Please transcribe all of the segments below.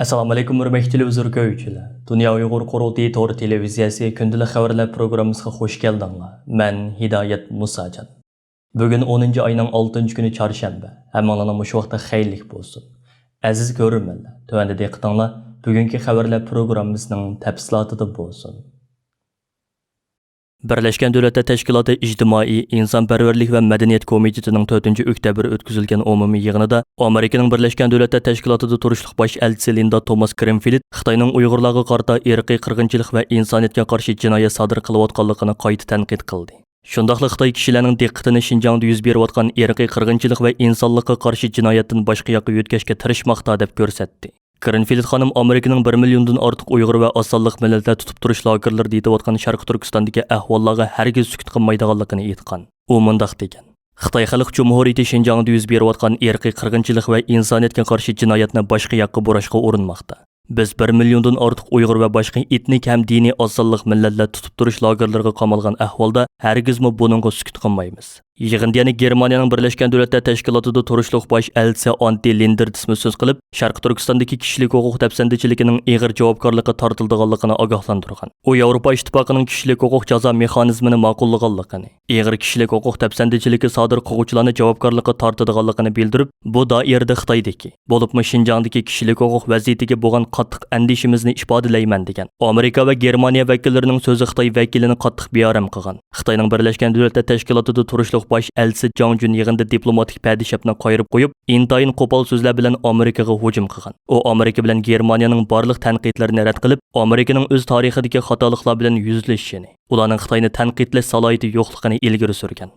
Assalomu alaykum hurmatli televizor ko'ruvchilar. Dunyo Uyg'ur qurultiyi to'g'ri televiziyasi kundalik xabarlar programmasiga xush keldinglar. Men Hidoyat Musajon. Bugun 10 oyning 6-kuni chorshanba. Hammalarning mush vaqtda xayrlik bo'lsin. Aziz ko'ruvchilar, tövəndə diqqətinizlər bugungi xabarlar programmasining tafsilotida bo'lsin. Birleşken Devletler Teşkilatı İctimai, İnsanperverlik ve Medeniyet Komitetining 4 oktyabr o'tkazilgan umumiy yig'inida Amerikaning Birleşken Devletler Teşkilatıda turishliq bosh elchisi Linda Thomas Greenfield Xitoyning Uyg'urlarga qarata irqiy qirg'inchilik va insoniyatga qarshi jinoyat sodir qilayotganligini qayta tanqid qildi. Shundaqla Xitoy kishilarning diqqatini Xinjiangda yuz berayotgan irqiy qirg'inchilik va insonlikka qarshi jinoyatdan boshqa yoqqa yo'tkashga tirishmoqda deb ko'rsatdi. Greenfield xanım Amerikaning 1 milliondan ortiq Uyg'ur va osonliq millatlar tutib turish lagerlari deyotgan Sharq Turkistondagi ahvollarga hargiz sukut qilmaydiganligini aytgan. U mundaq degan: Xitoy Xalq Cumhuriyati Xinjiangda yuz berayotgan irqiy qirg'inchilik va insoniyatga qarshi jinoyatni boshqa yoqqa burashga urinmoqda. Biz 1 milliondan ortiq Uyg'ur va boshqa etnik ham diniy osonliq millatlar tutib turish lagerlariga qamalgan ahvolda hargizmi buningga sukut qilmaymiz. Yig'inda yana Germaniyaning Birleşken Devletler Teşkilatıda turishliq bosh elchisi Antti Linderdismi so'z qilib, Sharq Turkistondagi kishilik huquq tafsandachiligining ig'ir javobgarlikka tortilganligini ogohlantirgan. U Yevropa Ittifoqining kishilik huquq jazo mexanizmini ma'qullaganligini, ig'ir kishilik huquq tafsandachiligi sodir qiluvchilarni javobgarlikka tortadiganligini bildirib, bu doirada Xitoydagi, bo'libmi Xinjiangdagi kishilik huquq vaziyatiga bo'lgan qattiq andishimizni ifodalayman degan. Amerika va Germaniya vakillarining so'zi Xitoy vakilini qattiq beoram qilgan. Xitoyning Birleşken Devletler Teşkilatıda turishliq bosh elchisi Zhang Jun yig'inda diplomatik padishapni qo'yib qo'yib, intayin qo'pol so'zlar bilan Amerikaga hujum qilgan. U Amerika bilan Germaniyaning barliq tanqidlarini rad qilib, Amerikaning o'z tarixidagi xatoliklar bilan yuzlashishini, ularning Xitoyni tanqidlash salohiyati yo'qligini ilgari surgan.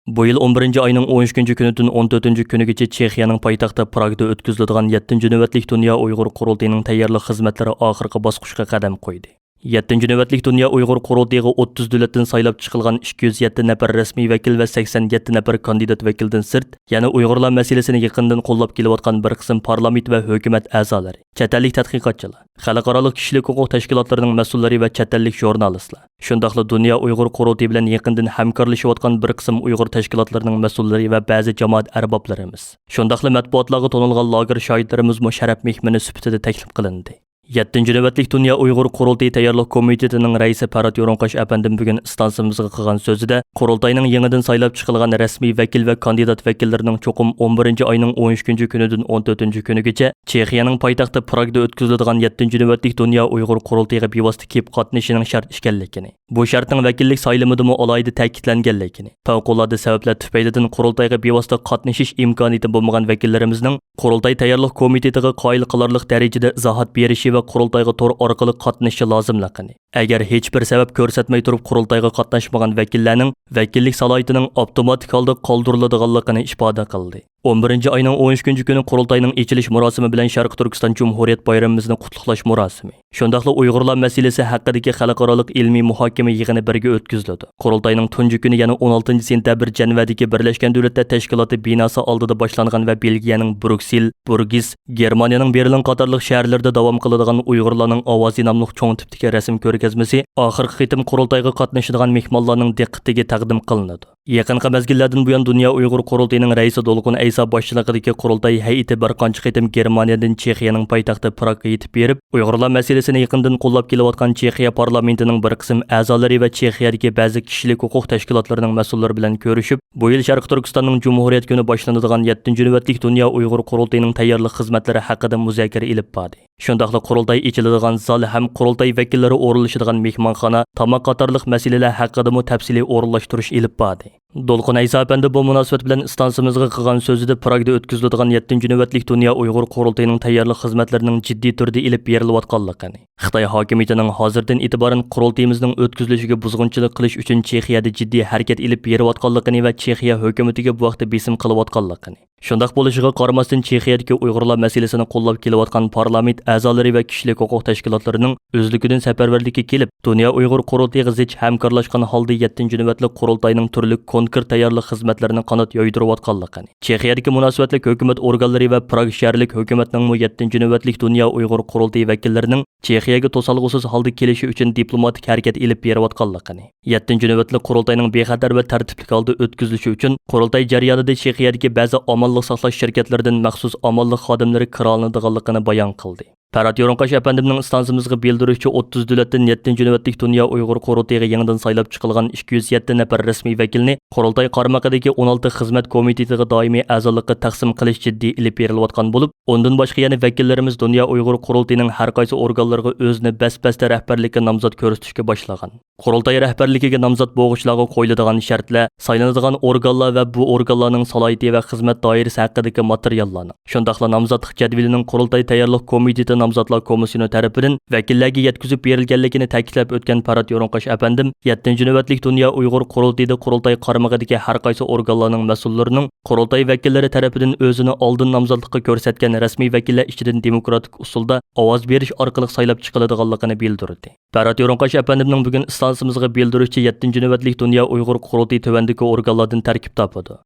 Bu yil 11 oyning 13-kunidan 14-kunigacha Chexiyaning poytaxti Pragda o'tkaziladigan 7-navbatlik Dunyo Uyg'ur qurultiyining tayyorlik xizmatlari oxirgi bosqichga qadam qo'ydi. 7-navbatlik Dunyo Uyg'ur qurultiyiga 30 davlatdan saylab chiqilgan 207 nafar rasmiy vakil va 87 nafar kandidat vakildan sirt, yana Uyg'urlar masalasini yaqindan qo'llab kelayotgan bir qism parlament va hukumat a'zolari, chet ellik tadqiqotchilar, xalqaro kishilik huquq tashkilotlarining mas'ullari va chet ellik jurnalistlar, shundaqla Dunyo Uyg'ur qurultiyi bilan yaqindan hamkorlashayotgan bir qism Uyg'ur tashkilotlarining mas'ullari va ba'zi jamoat arboblarimiz, shundaqla matbuotlarga to'nilgan lager shohidlarimiz musharraf mehmoni sifatida taklif qilindi. 7-navbatlik Dunyo Uyg'ur qurultiyi tayyorlik komitetining raisi Farhod Yo'ronqosh apandim bugun stansimizga qilgan so'zida qurultayning yangidan saylab chiqilgan rasmiy vakil va kandidat vakillarining cho'qim 11 oyning 13-kunidan 14-kunigacha Chexiyaning poytaxti Pragda o'tkaziladigan 7-navbatlik Dunyo Uyg'ur qurultiyiga bevosita kelib qatnashishining shart ekanligini, bu shartning vakillik saylimidimi alohida ta'kidlanganligini, favqulodda sabablar tufaylidan qurultayga bevosita qatnashish imkoniyati bo'lmagan vakillarimizning qurultay tayyorlik komitetiga qoyil qilarlik darajada izohat berishi va qurultayga to'r orqali qatnashishi lozimligini, agar hech bir sabab ko'rsatmay turib qurultayga qatnashmagan vakillarning vakillik salohiyatining avtomatik holda qoldiriladiganligini ifoda qildi. 11 oyning 13-kuni qurultayning ochilish murosimi bilan Sharq Turkiston Cumhuriyet bayramimizni qutlaqlash murosimi, shundaqla Uyg'urlar masalasi haqidagi xalqaro ilmiy muhokama yig'ini birga o'tkazildi. Qurultayning tunji kuni yana 16 sentabr Janvadagi Birleşken Devletler Teşkilatı binosi oldida boshlangan va Belgiyaning Bruksel, Burgis, Germaniyaning Berlin qatorliq shaharlarda davom qiladigan Uyg'urlarning ovozi nomli cho'ng tipdagi rasm ko'rgazmasi oxirgi qitim qurultayga qatnashadigan mehmonlarning diqqatiga taqdim qilinadi. Yaqinqi mezgillardan buyon Dunyo Uyg'ur qurultiyining raisi Dolqun Aysa boshchiligidagi qurultay hay'ati bir qancha qitim Germaniyadan Chexiyaning poytaxti Pragga yetib berib, Uyg'urlar masalasini yaqindan qo'llab kelayotgan Chexiya parlamentining bir qism a'zolari va Chexiyadagi ba'zi kishilik huquq tashkilotlarining mas'ullari bilan ko'rishib, bu yil Sharq Turkistonning Cumhuriyet kuni boshlanadigan 7-navbatlik Dunyo Uyg'ur qurultiyining tayyorlik xizmatlari haqida muzokara ilib bordi. Shundaqla qurultay ichiladigan zal ham qurultay vakillari o'rinlashadigan mehmonxona, tamoq qatorliq masalalar haqida tafsiliy o'rinlashtirish ilib bordi. Dolqun Aysa apandi bu munosabat bilan stansimizga qilgan so'zida Pragda o'tkaziladigan 7-navbatlik Dunyo Uyg'ur qurultiyining tayyorlik xizmatlarining jiddiy turda ilib berilayotganligini, Xitoy hokimiyatining hozirdan e'tiboran qurultiyimizning o'tkazilishiga buzg'unchilik qilish uchun Chexiyada jiddiy harakat ilib berayotganligini va Chexiya hukumatiga bu vaqtda besim qilayotganligini, shundaq bo'lishiga qaramasdan Chexiyadagi Uyg'urlar masalasini qo'llab kelayotgan parlament a'zolari va kishilik huquq tashkilotlarining o'zligidan safarbarlikka kelib, Dunyo Uyg'ur qurultiyiga zich hamkorlashgan holda 7-navbatlik qurultayning turli konkret tayyorlik xizmatlarini qanot yoydirayotganligini, Chexiyadagi munosabatli hukumat organlari va Prag shaharlik hukumatning 7 navbatlik Dunyo Uyg'ur qurultiyi vakillarining Chexiyaga to'salg'usiz holda kelishi uchun diplomatik harakat ilib berayotganligini, 7 navbatlik qurultayning bexatar va tartibli holda o'tkazilishi uchun qurultay jarayonida Chexiyadagi ba'zi omonlik saqlash shirkatlaridan maxsus omonlik xodimlari kira olinadiganligini bayon qildi. Parat Yo'ronqosh apandimning stansimizga bildiruvchi 30 davlatdan 7 navbatlik Dunyo Uyg'ur qurultayiga yangidan saylab chiqilgan 207 nafar rasmiy vakilni qurultay qarmog'idagi 16 xizmat komitetiga doimiy a'zolikka taqsim qilish jiddiy ilib berilayotgan bo'lib, undan boshqa yana vakillarimiz Dunyo Uyg'ur qurultayining har qaysi organlariga o'zini bas-basda rahbarlikka nomzod ko'rsatishga boshlagan. Qurultay rahbarligiga nomzod bo'g'ishlarga qo'yiladigan shartlar, saylanadigan organlar va bu organlarning salohiyati va xizmat doirasi haqidagi materiallarni, shundaqla nomzodlik jadvalining qurultay tayyorlik komiteti nomzodlar komissiyoni tarafidan vakillarga yetkazib berilganligini ta'kidlab o'tgan Parat Yo'ronqosh apandim 7 navbatlik Dunyo Uyg'ur qurultayida qurultay qarmog'idagi har qaysi organlarning mas'ullarining qurultay vakillari tarafidan o'zini oldin nomzodlikka ko'rsatgan rasmiy vakillar ichidan demokratik usulda ovoz berish orqali saylab chiqiladiganligini bildirdi. Parat Yo'ronqosh apandimning bugun stansimizga bildiruvchi 7 navbatlik Dunyo Uyg'ur qurultayi tuvandagi organlardan tarkib topadi.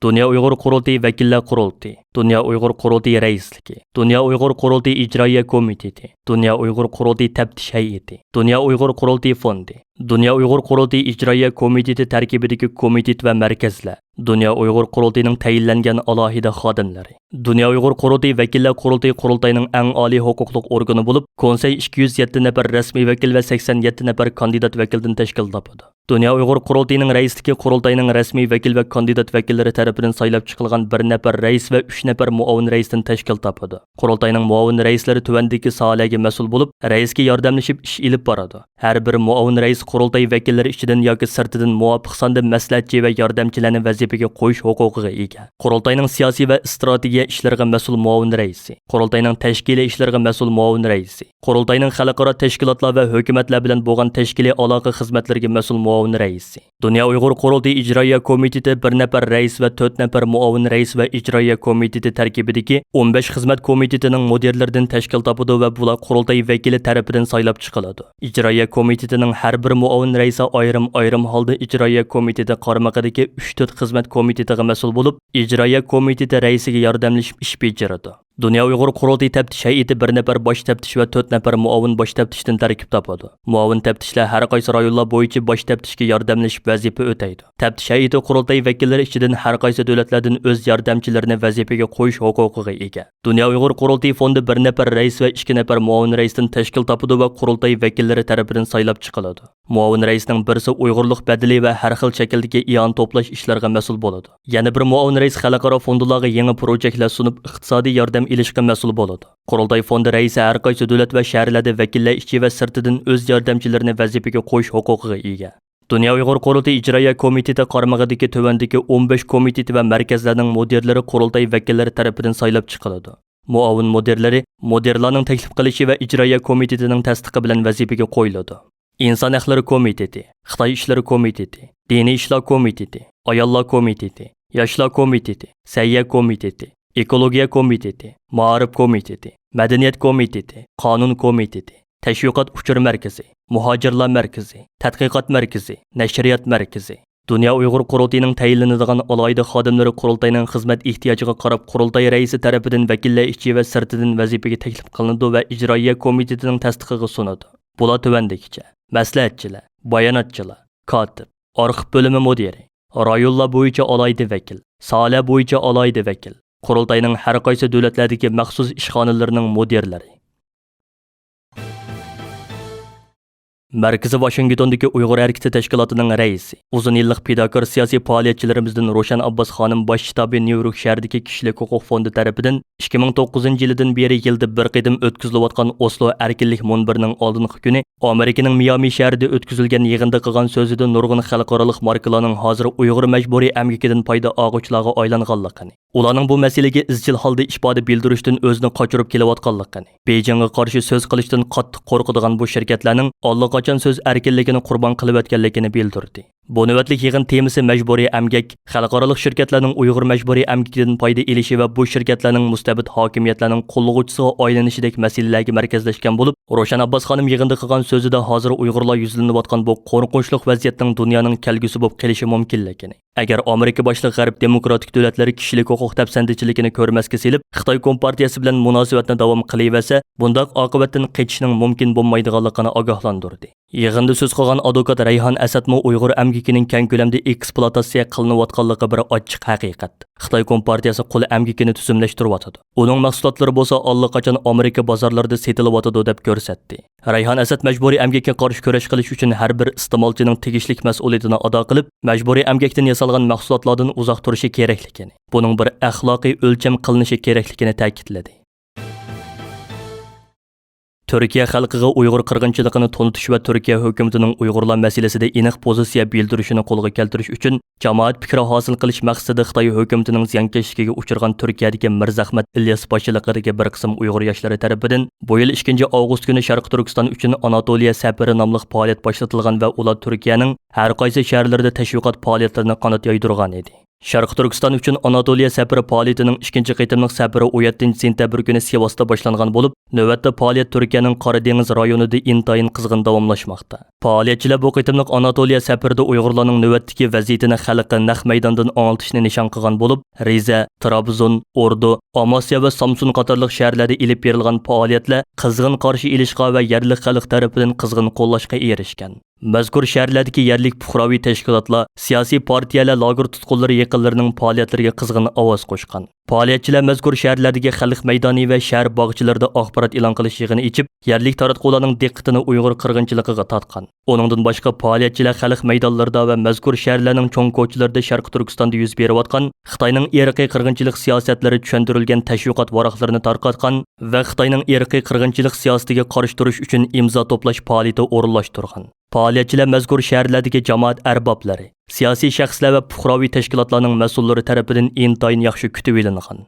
Dunyo Uyg'ur qurultayi vakillar qurultayi, Dunyo Uyg'ur qurultayi raisligi, Dunyo Uyg'ur qurultayi ijroiya komiteti, Dunyo Uyg'ur qurultayi taftish hay'ati, Dunyo Uyg'ur qurultayi fondi, Dunyo Uyg'ur qurultayi ijroiya komiteti tarkibidagi komitet va markazlar, Dunyo Uyg'ur qurultayining tayinlangan alohida xodimlari, Dunyo Uyg'ur qurultayi vakillar qurultayining eng oliy huquqli organi bo'lib, konsey 207 nafar rasmiy vakil va 87 nafar kandidat vakildan tashkil topadi. Dunyo Uyg'ur qurultayining raisligi qurultayining rasmiy vakil va kandidat vakillari tomonidan saylab chiqilgan 1 nafar rais va 3 nafar muavin raisdan tashkil topadi. Qurultayining muavin raislari tuvandagi sohalarga mas'ul bo'lib, raisga yordamlashib ish ilib boradi. Har bir muavin rais qurultay vakillari ichidan yoki sirtidan muvofiq sonda maslahatchi va yordamchilarni vazifaga qo'yish huquqiga ega. Qurultayning siyosiy va strategiya ishlariga mas'ul muavin raisi, qurultayning tashkiliy ishlariga mas'ul muavin raisi, qurultayning xalqaro tashkilotlar va hukumatlar bilan bo'lgan tashkiliy aloqa xizmatlariga mas'ul muavin raisi. Dunyo Uyg'ur qurultayi ijroiya komiteti 1 nafar rais va 4 nafar muavin rais va ijroiya komiteti tarkibidagi 15 xizmat komitetining mudirlaridan tashkil topadi va bular qurultay vakili tarafidan saylab chiqiladi. Ijroiya komitetining har bir muavin raisi ayrim holda ijroiya komiteti qarmog'idagi 3-4 xizmat komitetiga mas'ul bo'lib, ijroiya komiteti raisiga yordamlashib ish bajaradi. Dunyo Uyg'ur qurultayi taftish hay'ati 1 nafar bosh taftish va 4 nafar muavin bosh taftishdan tarkib topadi. Muavin taftishlar har qaysi rayonlar bo'yicha bosh taftishga yordamlashib vazifa o'taydi. Taftish hay'ati qurultay vakillari ichidan har qaysi davlatlardan o'z yordamchilarini vazifaga qo'yish huquqiga ega. Dunyo Uyg'ur qurultayi fondi 1 nafar rais va 2 nafar muavin raisdan tashkil topadi va qurultay vakillari tomonidan saylab chiqiladi. Muavin raisning birisi Uyg'urlik badali va har xil shakldagi iyon to'plash ishlariga mas'ul bo'ladi. Yana bir muavin rais xalqaro fondlarga yangi projektlar sunib, iqtisodiy yordam ilishga mas'ul bo'ladi. Qurultay fondi raisi har qaysi davlat va shaharlarda vakillar ichi va sirtidan o'z yordamchilarini vazifaga qo'yish huquqiga ega. Dunyo Uyg'ur qurultayi ijroiya komiteti qarmog'idagi tuvandagi 15 komitet va markazlarning mudirlari qurultay vakillari tomonidan saylab chiqiladi. Muavin mudirlari mudirlarning taklif qilishi va ijroiya komitetining tasdiqi bilan vazifaga qo'yiladi. Inson huquqlari komiteti, Xitoy ishlari komiteti, diniy ishlar komiteti, ayollar komiteti, yoshlar komiteti, sayya komiteti, ekologiya komiteti, ma'rif komiteti, madaniyat komiteti, qonun komiteti, tashviqot uchur markazi, muhojirlar markazi, tadqiqot markazi, nashriyat markazi. Dunyo Uyg'ur qurultayining tayinlanadigan alohida xodimlari qurultayning xizmat ehtiyojiga qarab qurultay raisi tarafidan vakillar ichi va sirtidan vazifaga taklif qilinadi va ijroiya komitetining tasdiqiga sunadi. Bular tuvandikicha: maslahatchilar, bayonotchilar, kotib, arxiv bo'limi mudiri, rayonlar bo'yicha alohida vakil, sohalar bo'yicha alohida vakil, qurultayning har qaysi davlatlardagi maxsus ishxonalarining mudirlari. Markaziy Washingtondagi Uyg'ur harakati tashkilotining raisi, uzun yillik fidokor siyosiy faoliyatchilarimizdan Ro'shan Abbos xonim bosh shtabi Nyu-York shahridagi kishilik huquq fondi tarafidan 2009-yildan beri yilda bir qidim o'tkazilayotgan Oslo erkinlik munbirining oldingi kuni Amerikaning Miami shahrida o'tkazilgan yig'inda qilgan so'zida nurg'un xalqaro markalarning hozir Uyg'ur majburiy amgikidan foyda olg'uvchilarga aylanganligini, ularning bu masalaga izchil holda ifoda bildirishdan o'zini qochirib kelayotganligini, Beijingga qarshi so'z qilishdan qattiq qo'rqadigan bu shirkatlarning allaqachon so'z erkinligini qurbon qilib o'tganligini bildirdi. Bu növbətlik yığın temisi məcburi əmgək, xalqaralıq şirkətlərin Uyğur məcburi əmgəkindən fayda elishi və bu şirkətlərin mustabid hakimiyyətlərinin qollğuchisiga aylanishidek məsələlərə mərkəzləşkən olub, Roşan Abbas xanım yığında qilgan so'zida hozir Uyg'urlar yuzlanayotgan bu qo'rqinchli vaziyatning dunyoning kelgusi bo'lib qelishi mumkinligini, agar Amerika boshliq G'arb demokratik davlatlari kishilik huquq tafsandichiligini ko'rmasga selib, Xitoy kompartiyasi bilan munosabatni davom qilaversa, bundaq oqibatdan qechishning mumkin bo'lmaydiganligini ogohlantirdi. Yig'inda so'z qilgan advokat Rayhon Asadmo Uyg'ur amgikining keng ko'lamda ekspluatatsiya qilinayotganligi bir ochiq haqiqat. Xitoy kompartiyasi qul amgikini tuzumlashtiryotdi. Uning mahsulotlari bo'lsa allaqachon Amerika bozorlarida setilyotdi deb ko'rsatdi. Rayhon Asad majburiy amgakka qarshi kurash qilish uchun har bir iste'molchining tegishli mas'uliyatini ado qilib, majburiy amgakdan yasalgan mahsulotlardan uzoq turishi kerakligini, buning bir axloqiy o'lcham qilinishi kerakligini ta'kidladi. Türkiye xalqiga Uyg'ur qirg'inchiligini to'nitish va Türkiye hukumatining Uyg'urlar masalasida aniq pozitsiya bildirishini qo'lga keltirish uchun jamoat fikri hosil qilish maqsadida Xitoy hukumatining ziyonkashligiga uchragan Turkiyadagi Mirzahmat Ilyas boshchiligidagi bir qism Uyg'ur yoshlari tomonidan bu yil 2 avgust kuni Sharq Turkiston uchun Anatoliya safari nomli faoliyat boshlangan va ular Turkiyaning har qaysi shaharlarida tashviqot faoliyatlarini qanot yoydirgan edi. Sharq Turkiston uchun Anatoliya safari faoliyatining 2 qitimliq safari 17-sentabr kuni Sivasda boshlangan bo'lib, navbatda faoliyat Turkiyaning Qora dengiz rayonida intayin qizg'in davomlashmoqda. Faoliyatchilar bu qitimliq Anatoliya safarida Uyg'urlarning navbatdagi vaziyatini xalqqa naq maydondan anglitishni nishon qilgan bo'lib, Riza, Trabzon, Ordu, Amasya va Samsun qatorliq shaharlarda ilib berilgan faoliyatlar qizg'in qarshi ilishqa va yerlik xalq tarafidan qizg'in qo'llashga erishgan. Mazkur shaharlardagi yerlik fuqaroviy tashkilotlar, siyosiy partiyalar, lager tutqunlari yaqinlarining faoliyatlariga qizg'in ovoz qo'shgan. Faoliyatchilar mazkur shaharlardagi xalq maydoni va shahar bog'chilarida axborot e'lon qilish yig'ini ichib, yerlik taratqularning diqqatini Uyg'ur qirg'inchiligiga tortgan. Uningdan boshqa faoliyatchilar xalq maydonlarida va mazkur shaharlarning cho'ng ko'chalarida Sharq Turkistonda yuz berayotgan Xitoyning irqiy qirg'inchilik siyosatlari tushuntirilgan tashviqot varaqlarini tarqatgan va Xitoyning irqiy qirg'inchilik siyosatiga qarshi turish uchun imzo to'plash faoliyati o'rinlashtirgan. Faoliyatchilar mazkur shaharlardagi jamoat arboblari, siyosiy shaxslar va fuqaroviy tashkilotlarning mas'ullari tomonidan intayin yaxshi kutib olingan.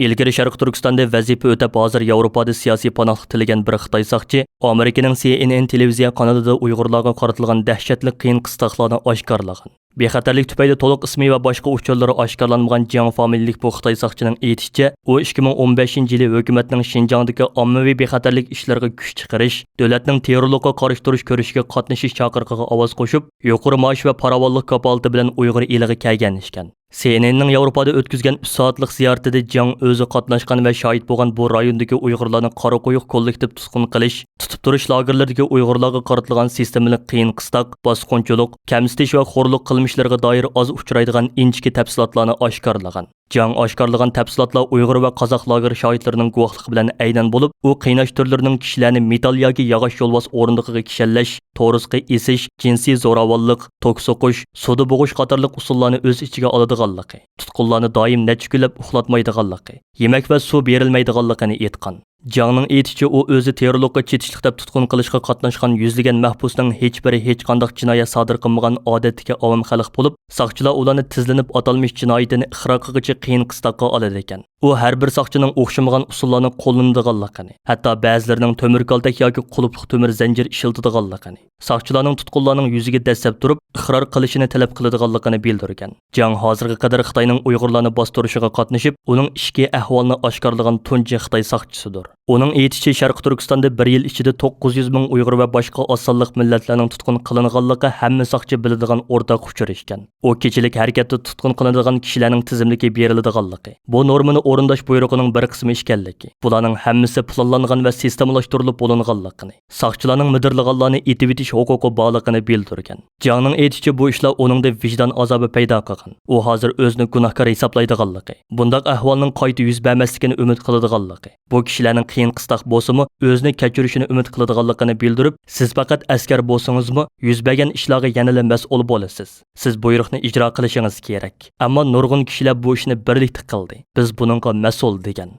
Ilgari Sharq Turkistonda vazifa o'tab hozir Yevropada siyosiy panohlik tilagan bir Xitoy soqchi Amerikaning CNN televiziya kanalida Uyg'urlarga qaratilgan dahshatli qiyin qistoqlarni oshkorlagan. Bexatarlik tufayli to'liq ismi va boshqa uchurlari oshkorlanmagan Jiang familiyalik bu Xitoy soqchining aytishicha, u 2015-yili hukumatning Xinjiangdagi ommaviy bexatarlik ishlariga kuch chiqarish, davlatning terrorlikqa qarshi turish ko'rishiga qatnashish chaqiriqiga ovoz qo'shib, yuqori maosh va farovonlik kapolati bilan Uyg'ur eliga kelgan ishkan. CNNning Yevropada o'tkazgan 3 soatlik ziyoratida Jiang o'zi qatnashgan va shohid bo'lgan bu rayondagi Uyg'urlarni qora qo'yiq kollektiv tutqun qilish, tutib turish lagerlaridagi Uyg'urlarga qaratilgan sistemalik qiyin qistoq, bosqinchilik, kamsitish va xo'rlik qilmishlariga doir oz uchraydigan inchki tafsilotlarni oshkorlagan. Jiang oshkorlagan tafsilotlar Uyg'ur va qozoq lager shohidlarining guvohligi bilan aynan bo'lib, u qiynash turlarining kishilarni metal yoki yog'och yo'lbos o'rindig'iga kishallash, to'risqi esish, jinsiy zo'ravonlik, tok so'qish, suvda bo'g'ish qatorliq usullarni o'z ichiga oladiganligi, tutqunlarni doim necha kunlab uxlatmaydiganligi, yemak va suv berilmaydiganligini aytgan. Jiangning aytishicha, u o'zi terrorlikqa chetishlik deb tutqun qilishga qatnashgan yuzlagan mahbusning hech biri hech qanday jinoyat sodir qilmagan odatdagi avom xalq bo'lib, soqchilar ularni tizlanib atalmish jinoyatini iqror qilg'ichi qiyin qistoqqa oladi ekan. U har bir soqchining o'xshamagan usullarni qo'llanadiganligini, hatto ba'zilarining to'mir kaltak yoki qulupli to'mir zanjir ishiltadiganligini, soqchilarning tutqunlarning yuziga dastlab turib, iqror qilishini talab qiladiganligini bildirgan. Jiang hozirga qadar Xitoyning Uyg'urlarni bostirishiga qatnashib, uning ishki ahvolini oshkorlagan tunji Xitoy soqchisidir. Uning aytishicha, Sharq Turkistonda 1 yil ichida 900 ming Uyg'ur va boshqa osonliq millatlarning tutqun qilinganligi hamma soqchi biladigan o'rtaq uchur ekan. U kechilik harakatda tutqun qilinadigan kishilarning tizimligi beriladiganligi, bu normani o'rindash buyrug'ining bir qismi ekanligi, bularning hammasi planlangan va sistemlashtirilib bo'linganligini, soqchilarning midirlaganlarni etib etish huquqi borligini bildirgan. Jiangning aytishicha, bu ishlar uningda vijdon azobi paydo qilgan. U hozir o'zini gunohkor hisoblaydiganligi, bunday ahvolning qayta yuz bermasligini umid qiladiganligi, bu kishilarning qiyin qistoq bo'lsa-mu, o'zini kechirishini umid qiladiganligini bildirib, siz faqat askar bo'lsangiz-mu, yuz bergan ishlarga yanada mas'ul bo'lasiz. Siz buyruqni ijro qilishingiz kerak. Ammo nurg'un kishilar bu ishni birlikda qildi. Biz buningga mas'ul degan.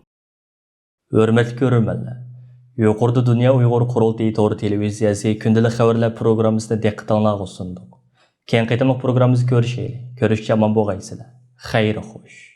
Hurmatli ko'ruvchilar, yuqorida Dunyo Uyg'ur qurultiyi to'g'ri televiziyasi kundalik xabarlar programmasini diqqatingizga sundik. Keyin qaytamoq programmamizni ko'rishaylik. Ko'rishga omon bo'lgaysizlar. Xayr xo'sh.